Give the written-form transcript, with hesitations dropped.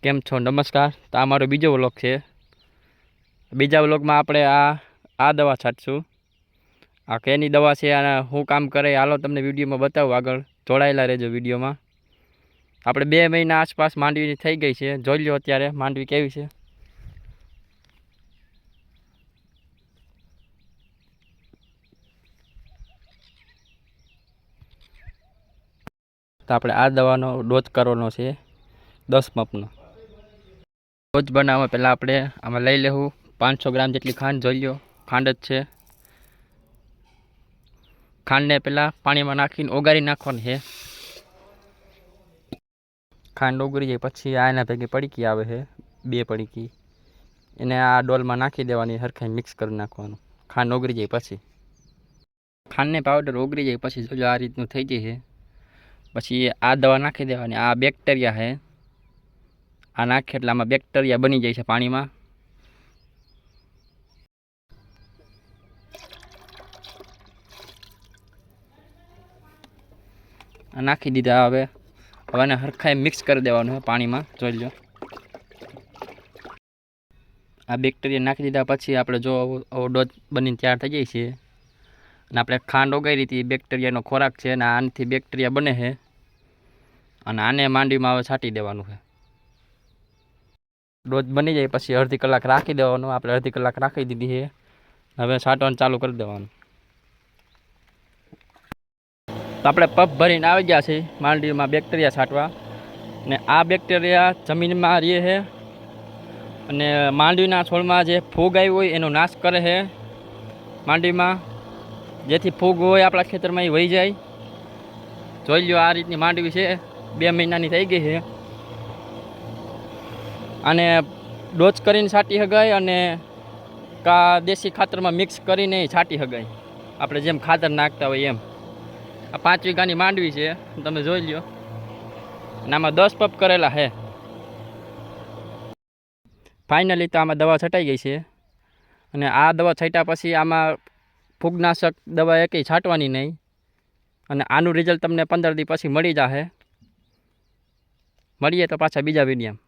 કેમ છો? નમસ્કાર. તો આ મારો બીજો વ્લોગ છે. બીજા વ્લોગમાં આપણે આ દવા છાંટશું. આ કેની દવા છે અને શું કામ કરે હાલો તમને વિડીયોમાં બતાવું. આગળ જોડાયેલા રહેજો વિડીયોમાં. આપણે 2 મહિના આસપાસ માંડવી થઈ ગઈ છે. જોઈ લો અત્યારે માંડવી કેવી છે. તો આપણે આ દવાનો ડોઝ કરવાનો છે 10 મપનો. ડોઝ બનાવવા પહેલાં આપણે આમાં લઈ લેવું 500 ગ્રામ જેટલી ખાંડ. જોઈ લો ખાંડ જ છે. ખાંડને પહેલાં પાણીમાં નાખીને ઓગાળી નાખવાની છે. ખાંડ ઓગળી જાય પછી આ એના ભેગી પડીકી આવે છે 2 પડીકી, એને આ ડોલમાં નાખી દેવાની, સરખાઈ મિક્સ કરી નાખવાનું. ખાંડ ઓગળી જાય પછી, ખાંડને પાવડર ઓગળી જાય પછી જો આ રીતનું થઈ જાય છે. પછી આ દવા નાખી દેવાની. આ બેક્ટેરિયા છે, આ નાખે એટલે આમાં બેક્ટેરિયા બની જાય છે પાણીમાં. આ નાખી દીધા. હવે એને સરખાઈ મિક્સ કરી દેવાનું છે પાણીમાં. જોઈ લો આ બેક્ટેરિયા નાખી દીધા પછી આપણે જો આવો ડોઝ બનીને તૈયાર થઈ જાય છે. અને આપણે ખાંડ ઓગાળી હતી બેક્ટેરિયાનો ખોરાક છે અને આનાથી બેક્ટેરિયા બને છે. અને આને માંડવીમાં હવે છાંટી દેવાનું છે. ડોઝ બની જાય પછી અડધી કલાક રાખી દેવાનું. આપણે અડધી કલાક રાખી દીધી છે. હવે છાંટવાનું ચાલુ કરી દેવાનું. તો આપણે પંપ ભરીને આવી ગયા છે માંડવીમાં બેક્ટેરિયા છાંટવા. ને આ બેક્ટેરિયા જમીનમાં રહે છે અને માંડવીના છોડમાં જે ફૂગ આવી હોય એનો નાશ કરે છે માંડવીમાં. જેથી ફૂગ હોય આપણા ખેતરમાં એ વહી જાય. જોઈ લો આ રીતની માંડવી છે, 2 મહિનાની થઈ ગઈ છે. આને ડોઝ કરીને છાંટી શકાય અને દેશી ખાતરમાં મિક્સ કરીને છાંટી શકાય, આપણે જેમ ખાતર નાખતા હોય એમ. આ 5 વીઘાની માંડવી છે, તમે જોઈ લો. અને આમાં 10 પંપ કરેલા છે. ફાઇનલી તો આમાં દવા છટાઈ ગઈ છે. અને આ દવા છાંટ્યા પછી આમાં ફૂગનાશક દવા એકેય છાંટવાની નહીં. અને આનું રિઝલ્ટ તમને 15 દી પછી મળી જશે. મળીએ તો પાછા બીજા વિડીયોમાં.